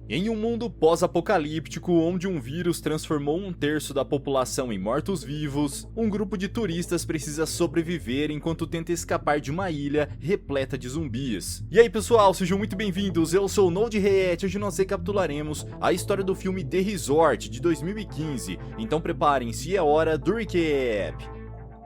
Em um mundo pós-apocalíptico onde um vírus transformou um terço da população em mortos-vivos, um grupo de turistas precisa sobreviver enquanto tenta escapar de uma ilha repleta de zumbis. E aí pessoal, sejam muito bem-vindos, eu sou o Node React. Hoje nós recapitularemos a história do filme The Resort de 2015, então preparem-se, é hora do recap.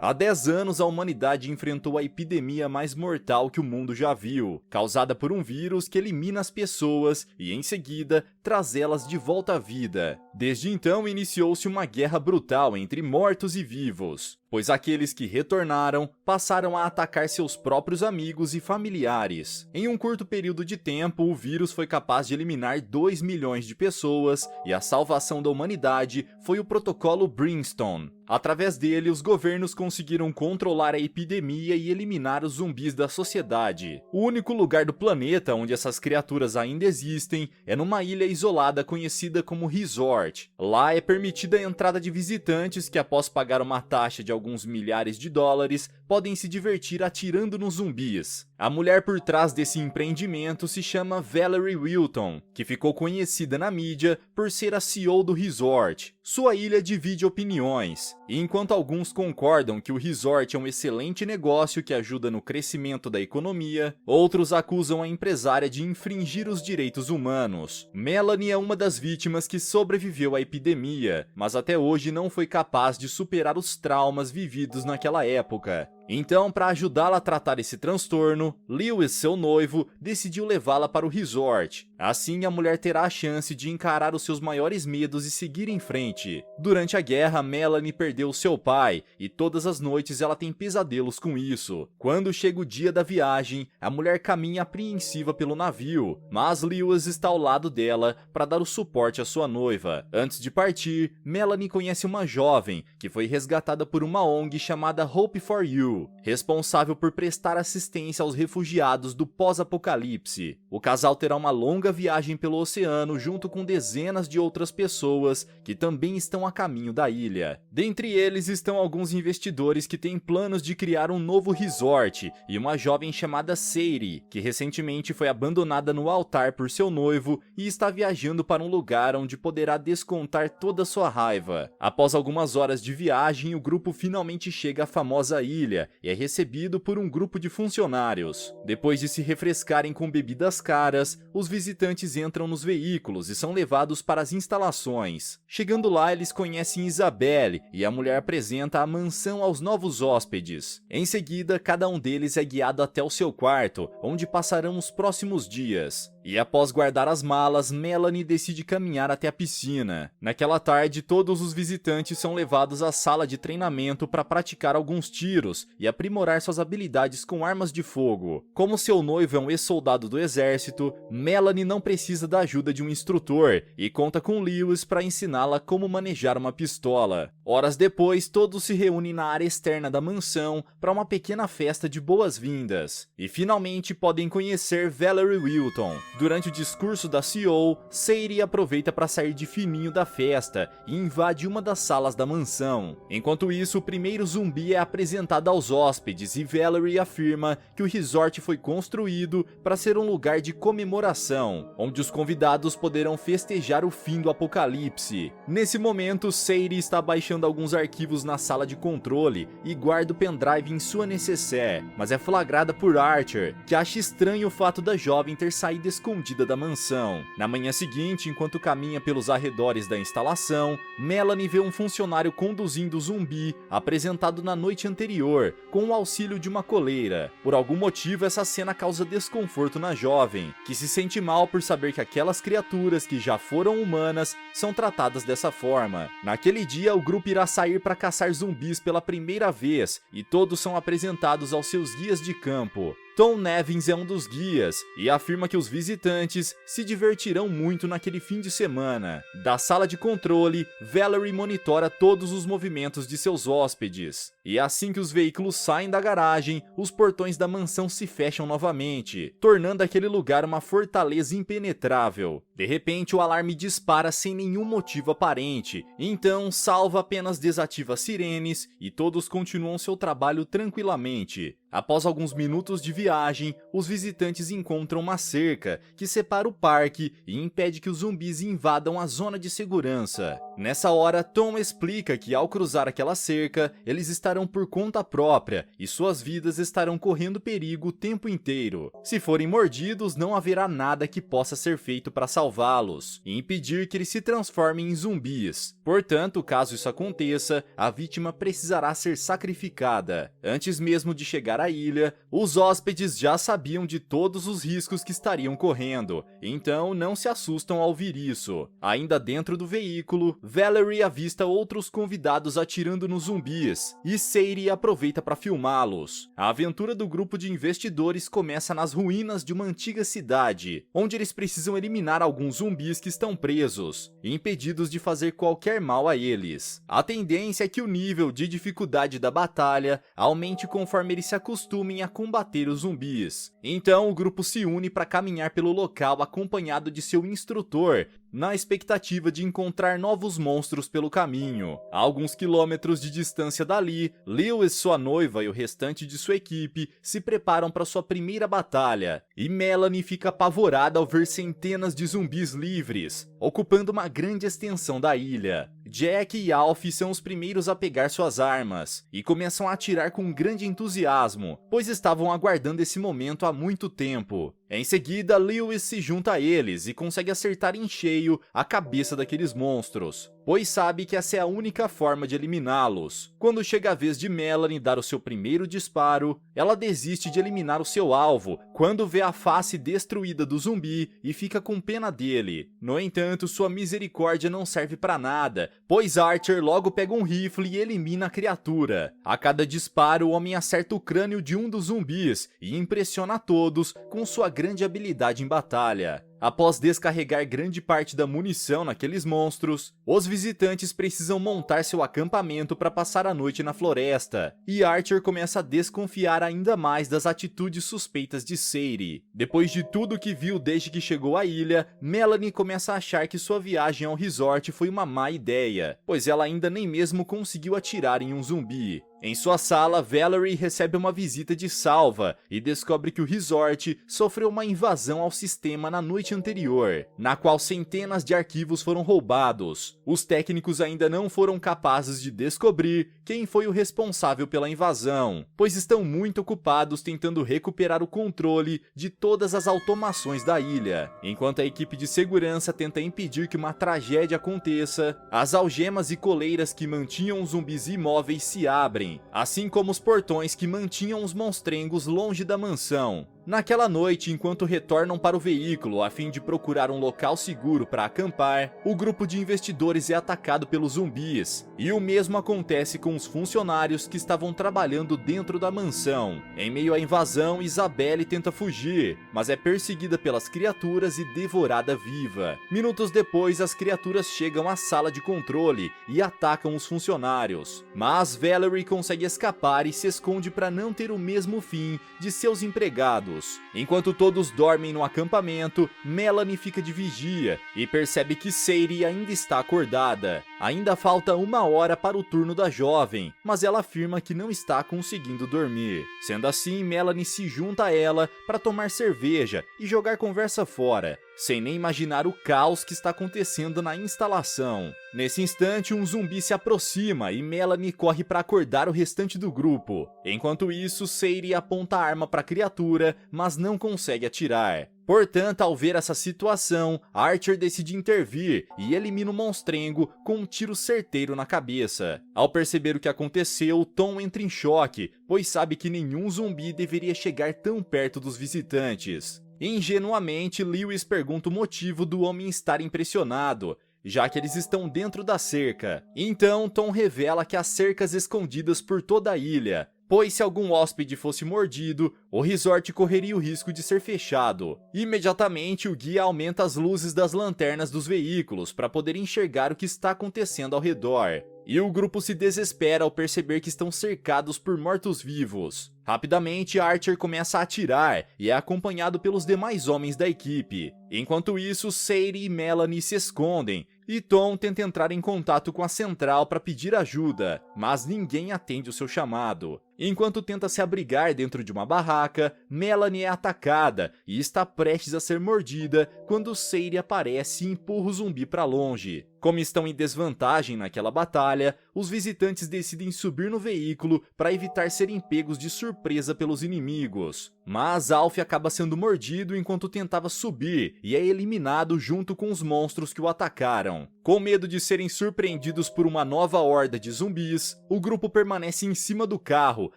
Há 10 anos, a humanidade enfrentou a epidemia mais mortal que o mundo já viu, causada por um vírus que elimina as pessoas e, em seguida, traz elas de volta à vida. Desde então, iniciou-se uma guerra brutal entre mortos e vivos, pois aqueles que retornaram passaram a atacar seus próprios amigos e familiares. Em um curto período de tempo, o vírus foi capaz de eliminar 2 milhões de pessoas e a salvação da humanidade foi o protocolo Brimstone. Através dele, os governos conseguiram controlar a epidemia e eliminar os zumbis da sociedade. O único lugar do planeta onde essas criaturas ainda existem é numa ilha isolada conhecida como Resort. Lá é permitida a entrada de visitantes que, após pagar uma taxa de alguns milhares de dólares, podem se divertir atirando nos zumbis. A mulher por trás desse empreendimento se chama Valerie Wilton, que ficou conhecida na mídia por ser a CEO do resort. Sua ilha divide opiniões, e enquanto alguns concordam que o resort é um excelente negócio que ajuda no crescimento da economia, outros acusam a empresária de infringir os direitos humanos. Melanie é uma das vítimas que sobreviveu à epidemia, mas até hoje não foi capaz de superar os traumas vividos naquela época. Então, para ajudá-la a tratar esse transtorno, Lewis, seu noivo, decidiu levá-la para o resort. Assim, a mulher terá a chance de encarar os seus maiores medos e seguir em frente. Durante a guerra, Melanie perdeu seu pai, e todas as noites ela tem pesadelos com isso. Quando chega o dia da viagem, a mulher caminha apreensiva pelo navio, mas Lewis está ao lado dela para dar o suporte à sua noiva. Antes de partir, Melanie conhece uma jovem, que foi resgatada por uma ONG chamada Hope for You, responsável por prestar assistência aos refugiados do pós-apocalipse. O casal terá uma longa viagem pelo oceano junto com dezenas de outras pessoas que também estão a caminho da ilha. Dentre eles estão alguns investidores que têm planos de criar um novo resort e uma jovem chamada Sadie, que recentemente foi abandonada no altar por seu noivo e está viajando para um lugar onde poderá descontar toda sua raiva. Após algumas horas de viagem, o grupo finalmente chega à famosa ilha e é recebido por um grupo de funcionários. Depois de se refrescarem com bebidas caras, os visitantes entram nos veículos e são levados para as instalações. Chegando lá, eles conhecem Isabelle e a mulher apresenta a mansão aos novos hóspedes. Em seguida, cada um deles é guiado até o seu quarto, onde passarão os próximos dias. E após guardar as malas, Melanie decide caminhar até a piscina. Naquela tarde, todos os visitantes são levados à sala de treinamento para praticar alguns tiros e aprimorar suas habilidades com armas de fogo. Como seu noivo é um ex-soldado do exército, Melanie não precisa da ajuda de um instrutor e conta com Lewis para ensiná-la como manejar uma pistola. Horas depois, todos se reúnem na área externa da mansão para uma pequena festa de boas-vindas. E finalmente podem conhecer Valerie Wilton. Durante o discurso da CEO, Sadie aproveita para sair de fininho da festa e invade uma das salas da mansão. Enquanto isso, o primeiro zumbi é apresentado aos hóspedes e Valerie afirma que o resort foi construído para ser um lugar de comemoração, onde os convidados poderão festejar o fim do apocalipse. Nesse momento, Sadie está baixando alguns arquivos na sala de controle e guarda o pendrive em sua necessaire, mas é flagrada por Archer, que acha estranho o fato da jovem ter saído escondida da mansão. Na manhã seguinte, enquanto caminha pelos arredores da instalação, Melanie vê um funcionário conduzindo o zumbi apresentado na noite anterior, com o auxílio de uma coleira. Por algum motivo, essa cena causa desconforto na jovem, que se sente mal por saber que aquelas criaturas que já foram humanas são tratadas dessa forma. Naquele dia, o grupo irá sair para caçar zumbis pela primeira vez, e todos são apresentados aos seus guias de campo. Tom Nevins é um dos guias e afirma que os visitantes se divertirão muito naquele fim de semana. Da sala de controle, Valerie monitora todos os movimentos de seus hóspedes. E assim que os veículos saem da garagem, os portões da mansão se fecham novamente, tornando aquele lugar uma fortaleza impenetrável. De repente, o alarme dispara sem nenhum motivo aparente, então Salva apenas desativa as sirenes e todos continuam seu trabalho tranquilamente. Após alguns minutos de viagem, os visitantes encontram uma cerca que separa o parque e impede que os zumbis invadam a zona de segurança. Nessa hora, Tom explica que ao cruzar aquela cerca, eles estarão por conta própria e suas vidas estarão correndo perigo o tempo inteiro. Se forem mordidos, não haverá nada que possa ser feito para salvá-los e impedir que eles se transformem em zumbis. Portanto, caso isso aconteça, a vítima precisará ser sacrificada. Antes mesmo de chegar à ilha, os hóspedes já sabiam de todos os riscos que estariam correndo, então não se assustam ao ouvir isso. Ainda dentro do veículo, Valerie avista outros convidados atirando nos zumbis, e Sadie aproveita para filmá-los. A aventura do grupo de investidores começa nas ruínas de uma antiga cidade, onde eles precisam eliminar alguns zumbis que estão presos, impedidos de fazer qualquer mal a eles. A tendência é que o nível de dificuldade da batalha aumente conforme eles se acostumem a combater os zumbis. Então o grupo se une para caminhar pelo local acompanhado de seu instrutor, na expectativa de encontrar novos monstros pelo caminho. A alguns quilômetros de distância dali, Lewis, sua noiva e o restante de sua equipe se preparam para sua primeira batalha, e Melanie fica apavorada ao ver centenas de zumbis livres, ocupando uma grande extensão da ilha. Jack e Alf são os primeiros a pegar suas armas, e começam a atirar com grande entusiasmo, pois estavam aguardando esse momento há muito tempo. Em seguida, Lewis se junta a eles e consegue acertar em cheio a cabeça daqueles monstros, pois sabe que essa é a única forma de eliminá-los. Quando chega a vez de Melanie dar o seu primeiro disparo, ela desiste de eliminar o seu alvo quando vê a face destruída do zumbi e fica com pena dele. No entanto, sua misericórdia não serve para nada, pois Archer logo pega um rifle e elimina a criatura. A cada disparo, o homem acerta o crânio de um dos zumbis e impressiona a todos com sua grande habilidade em batalha. Após descarregar grande parte da munição naqueles monstros, os visitantes precisam montar seu acampamento para passar a noite na floresta, e Archer começa a desconfiar ainda mais das atitudes suspeitas de Sadie. Depois de tudo que viu desde que chegou à ilha, Melanie começa a achar que sua viagem ao resort foi uma má ideia, pois ela ainda nem mesmo conseguiu atirar em um zumbi. Em sua sala, Valerie recebe uma visita de Salva e descobre que o resort sofreu uma invasão ao sistema na noite anterior, na qual centenas de arquivos foram roubados. Os técnicos ainda não foram capazes de descobrir quem foi o responsável pela invasão, pois estão muito ocupados tentando recuperar o controle de todas as automações da ilha. Enquanto a equipe de segurança tenta impedir que uma tragédia aconteça, as algemas e coleiras que mantinham os zumbis imóveis se abrem, assim como os portões que mantinham os monstrengos longe da mansão. Naquela noite, enquanto retornam para o veículo a fim de procurar um local seguro para acampar, o grupo de investidores é atacado pelos zumbis, e o mesmo acontece com os funcionários que estavam trabalhando dentro da mansão. Em meio à invasão, Isabelle tenta fugir, mas é perseguida pelas criaturas e devorada viva. Minutos depois, as criaturas chegam à sala de controle e atacam os funcionários, mas Valerie consegue escapar e se esconde para não ter o mesmo fim de seus empregados. Enquanto todos dormem no acampamento, Melanie fica de vigia e percebe que Sadie ainda está acordada. Ainda falta 1 hora para o turno da jovem, mas ela afirma que não está conseguindo dormir. Sendo assim, Melanie se junta a ela para tomar cerveja e jogar conversa fora, sem nem imaginar o caos que está acontecendo na instalação. Nesse instante, um zumbi se aproxima e Melanie corre para acordar o restante do grupo. Enquanto isso, Sadie aponta a arma para a criatura, mas não consegue atirar. Portanto, ao ver essa situação, Archer decide intervir e elimina o monstrengo com um tiro certeiro na cabeça. Ao perceber o que aconteceu, Tom entra em choque, pois sabe que nenhum zumbi deveria chegar tão perto dos visitantes. Ingenuamente, Lewis pergunta o motivo do homem estar impressionado, já que eles estão dentro da cerca. Então, Tom revela que há cercas escondidas por toda a ilha, pois se algum hóspede fosse mordido, o resort correria o risco de ser fechado. Imediatamente, o guia aumenta as luzes das lanternas dos veículos para poder enxergar o que está acontecendo ao redor. E o grupo se desespera ao perceber que estão cercados por mortos-vivos. Rapidamente, Archer começa a atirar e é acompanhado pelos demais homens da equipe. Enquanto isso, Sadie e Melanie se escondem e Tom tenta entrar em contato com a central para pedir ajuda, mas ninguém atende o seu chamado. Enquanto tenta se abrigar dentro de uma barraca, Melanie é atacada e está prestes a ser mordida quando Sadie aparece e empurra o zumbi para longe. Como estão em desvantagem naquela batalha, os visitantes decidem subir no veículo para evitar serem pegos de surpresa pelos inimigos. Mas Alf acaba sendo mordido enquanto tentava subir e é eliminado junto com os monstros que o atacaram. Com medo de serem surpreendidos por uma nova horda de zumbis, o grupo permanece em cima do carro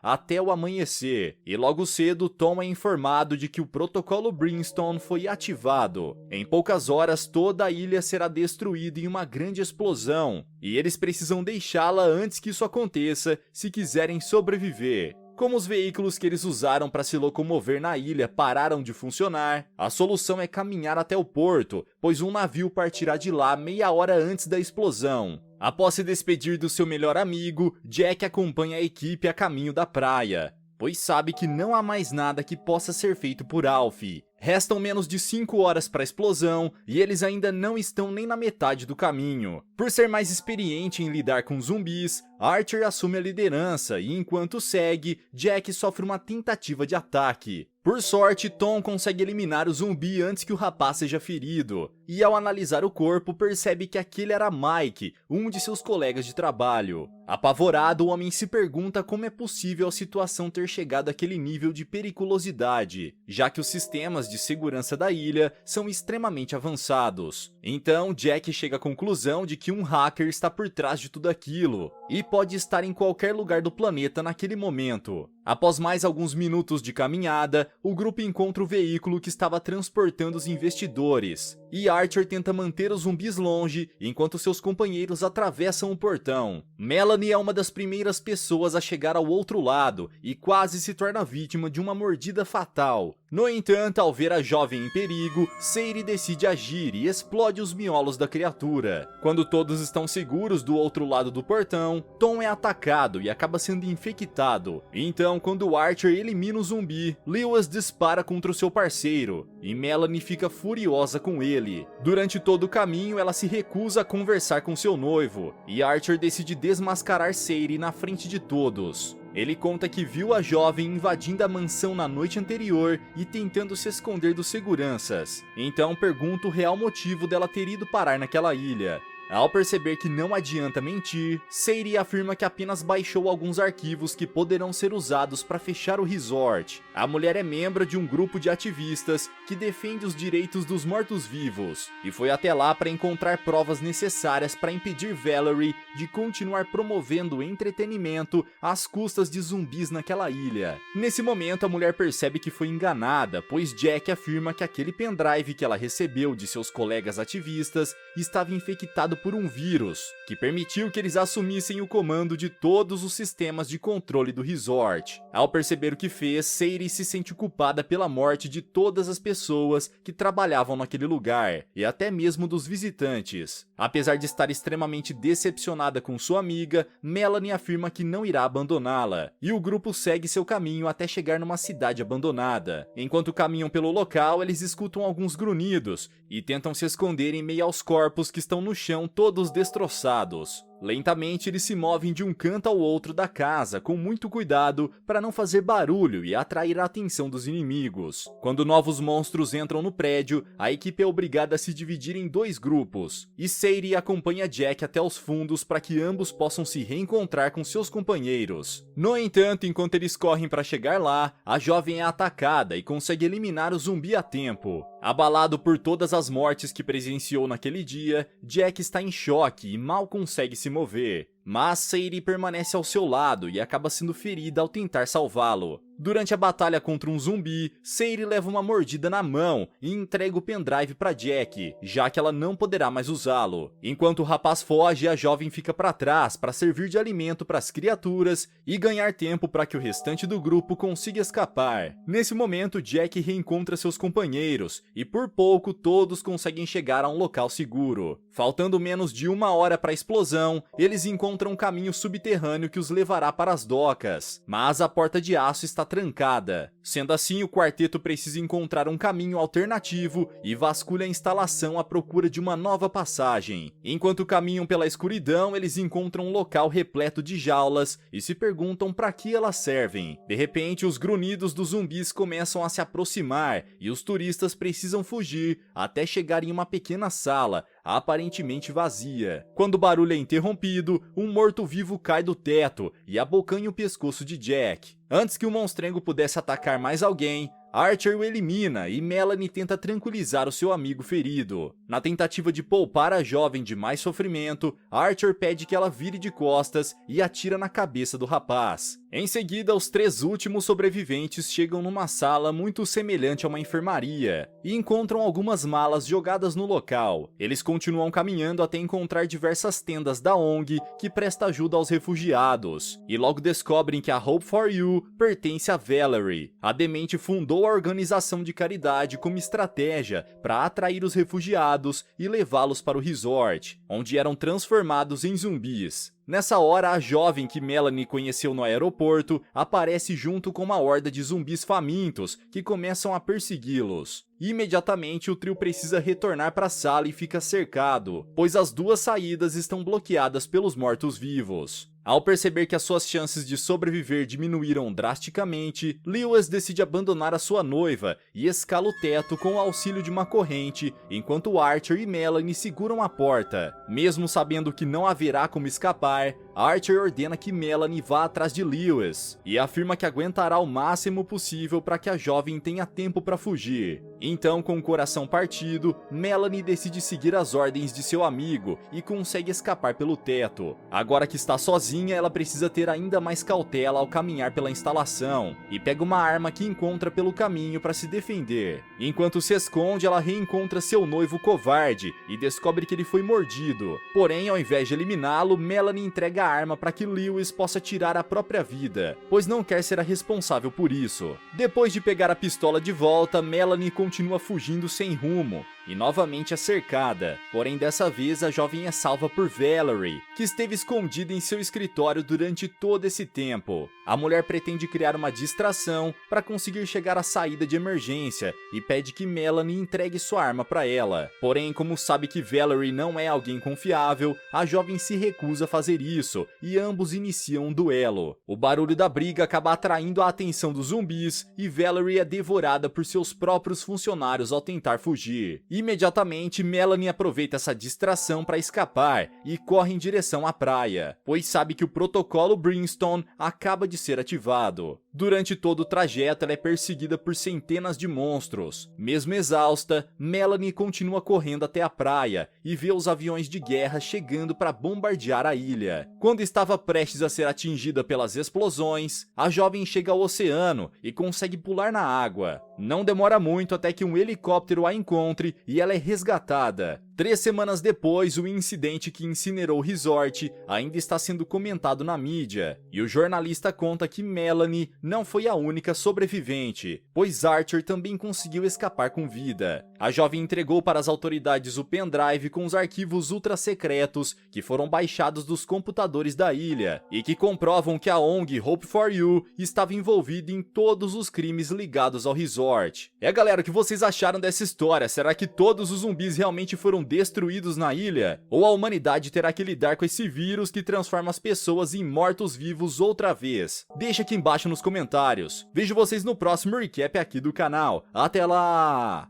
até o amanhecer, e logo cedo Tom é informado de que o protocolo Brimstone foi ativado. Em poucas horas toda a ilha será destruída em uma grande explosão, e eles precisam deixá-la antes que isso aconteça se quiserem sobreviver. Como os veículos que eles usaram para se locomover na ilha pararam de funcionar, a solução é caminhar até o porto, pois um navio partirá de lá meia hora antes da explosão. Após se despedir do seu melhor amigo, Jack acompanha a equipe a caminho da praia, pois sabe que não há mais nada que possa ser feito por Alf. Restam menos de 5 horas para a explosão e eles ainda não estão nem na metade do caminho. Por ser mais experiente em lidar com zumbis, Archer assume a liderança e enquanto segue, Jack sofre uma tentativa de ataque. Por sorte, Tom consegue eliminar o zumbi antes que o rapaz seja ferido, e ao analisar o corpo percebe que aquele era Mike, um de seus colegas de trabalho. Apavorado, o homem se pergunta como é possível a situação ter chegado àquele nível de periculosidade, já que os sistemas de segurança da ilha são extremamente avançados. Então, Jack chega à conclusão de que um hacker está por trás de tudo aquilo, e pode estar em qualquer lugar do planeta naquele momento. Após mais alguns minutos de caminhada, o grupo encontra o veículo que estava transportando os investidores, e Archer tenta manter os zumbis longe enquanto seus companheiros atravessam o portão. Melanie é uma das primeiras pessoas a chegar ao outro lado e quase se torna vítima de uma mordida fatal. No entanto, ao ver a jovem em perigo, Sadie decide agir e explode os miolos da criatura. Quando todos estão seguros do outro lado do portão, Tom é atacado e acaba sendo infectado. Então, quando Archer elimina o zumbi, Lewis dispara contra o seu parceiro, e Melanie fica furiosa com ele. Durante todo o caminho, ela se recusa a conversar com seu noivo, e Archer decide desmascarar Sadie na frente de todos. Ele conta que viu a jovem invadindo a mansão na noite anterior e tentando se esconder dos seguranças. Então pergunta o real motivo dela ter ido parar naquela ilha. Ao perceber que não adianta mentir, Sadie afirma que apenas baixou alguns arquivos que poderão ser usados para fechar o resort. A mulher é membro de um grupo de ativistas que defende os direitos dos mortos-vivos e foi até lá para encontrar provas necessárias para impedir Valerie de continuar promovendo entretenimento às custas de zumbis naquela ilha. Nesse momento, a mulher percebe que foi enganada, pois Jack afirma que aquele pendrive que ela recebeu de seus colegas ativistas estava infectado por um vírus, que permitiu que eles assumissem o comando de todos os sistemas de controle do resort. Ao perceber o que fez, Sadie se sente culpada pela morte de todas as pessoas que trabalhavam naquele lugar, e até mesmo dos visitantes. Apesar de estar extremamente decepcionada com sua amiga, Melanie afirma que não irá abandoná-la, e o grupo segue seu caminho até chegar numa cidade abandonada. Enquanto caminham pelo local, eles escutam alguns grunhidos, e tentam se esconder em meio aos corpos que estão no chão todos destroçados. Lentamente eles se movem de um canto ao outro da casa com muito cuidado para não fazer barulho e atrair a atenção dos inimigos. Quando novos monstros entram no prédio, a equipe é obrigada a se dividir em 2 grupos, e Sadie acompanha Jack até os fundos para que ambos possam se reencontrar com seus companheiros. No entanto, enquanto eles correm para chegar lá, a jovem é atacada e consegue eliminar o zumbi a tempo. Abalado por todas as mortes que presenciou naquele dia, Jack está em choque e mal consegue se mover. Mas Sadie permanece ao seu lado e acaba sendo ferida ao tentar salvá-lo. Durante a batalha contra um zumbi, Sadie leva uma mordida na mão e entrega o pendrive para Jack, já que ela não poderá mais usá-lo. Enquanto o rapaz foge, a jovem fica para trás para servir de alimento para as criaturas e ganhar tempo para que o restante do grupo consiga escapar. Nesse momento, Jack reencontra seus companheiros e por pouco todos conseguem chegar a um local seguro. Faltando menos de 1 hora para a explosão, eles encontram encontram um caminho subterrâneo que os levará para as docas, mas a porta de aço está trancada. Sendo assim, o quarteto precisa encontrar um caminho alternativo e vasculha a instalação à procura de uma nova passagem. Enquanto caminham pela escuridão, eles encontram um local repleto de jaulas e se perguntam para que elas servem. De repente, os grunhidos dos zumbis começam a se aproximar e os turistas precisam fugir até chegar em uma pequena sala, aparentemente vazia. Quando o barulho é interrompido, um morto-vivo cai do teto e abocanha o pescoço de Jack. Antes que o monstrengo pudesse atacar mais alguém, Archer o elimina e Melanie tenta tranquilizar o seu amigo ferido. Na tentativa de poupar a jovem de mais sofrimento, Archer pede que ela vire de costas e atira na cabeça do rapaz. Em seguida, os 3 últimos sobreviventes chegam numa sala muito semelhante a uma enfermaria e encontram algumas malas jogadas no local. Eles continuam caminhando até encontrar diversas tendas da ONG que presta ajuda aos refugiados, e logo descobrem que a Hope for You pertence a Valerie. A demente fundou a organização de caridade como estratégia para atrair os refugiados e levá-los para o resort, onde eram transformados em zumbis. Nessa hora, a jovem que Melanie conheceu no aeroporto aparece junto com uma horda de zumbis famintos que começam a persegui-los. Imediatamente, o trio precisa retornar para a sala e fica cercado, pois as 2 saídas estão bloqueadas pelos mortos-vivos. Ao perceber que as suas chances de sobreviver diminuíram drasticamente, Lewis decide abandonar a sua noiva e escala o teto com o auxílio de uma corrente, enquanto Archer e Melanie seguram a porta. Mesmo sabendo que não haverá como escapar, Archer ordena que Melanie vá atrás de Lewis e afirma que aguentará o máximo possível para que a jovem tenha tempo para fugir. Então, com o coração partido, Melanie decide seguir as ordens de seu amigo e consegue escapar pelo teto. Agora que está sozinha, ela precisa ter ainda mais cautela ao caminhar pela instalação e pega uma arma que encontra pelo caminho para se defender. Enquanto se esconde, ela reencontra seu noivo covarde e descobre que ele foi mordido. Porém, ao invés de eliminá-lo, Melanie entrega a arma para que Lewis possa tirar a própria vida, pois não quer ser a responsável por isso. Depois de pegar a pistola de volta, Melanie continua fugindo sem rumo e novamente é cercada. Porém, dessa vez a jovem é salva por Valerie, que esteve escondida em seu escritório durante todo esse tempo. A mulher pretende criar uma distração para conseguir chegar à saída de emergência e pede que Melanie entregue sua arma para ela. Porém, como sabe que Valerie não é alguém confiável, a jovem se recusa a fazer isso e ambos iniciam um duelo. O barulho da briga acaba atraindo a atenção dos zumbis e Valerie é devorada por seus próprios funcionários ao tentar fugir. Imediatamente, Melanie aproveita essa distração para escapar e corre em direção à praia, pois sabe que o protocolo Brimstone acaba de ser ativado. Durante todo o trajeto, ela é perseguida por centenas de monstros. Mesmo exausta, Melanie continua correndo até a praia e vê os aviões de guerra chegando para bombardear a ilha. Quando estava prestes a ser atingida pelas explosões, a jovem chega ao oceano e consegue pular na água. Não demora muito até que um helicóptero a encontre e ela é resgatada. 3 semanas depois, o incidente que incinerou o resort ainda está sendo comentado na mídia, e o jornalista conta que Melanie não foi a única sobrevivente, pois Archer também conseguiu escapar com vida. A jovem entregou para as autoridades o pendrive com os arquivos ultra secretos que foram baixados dos computadores da ilha, e que comprovam que a ONG Hope for You estava envolvida em todos os crimes ligados ao resort. Galera, o que vocês acharam dessa história? Será que todos os zumbis realmente foram destruídos na ilha? Ou a humanidade terá que lidar com esse vírus que transforma as pessoas em mortos-vivos outra vez? Deixa aqui embaixo nos comentários. Vejo vocês no próximo recap aqui do canal. Até lá!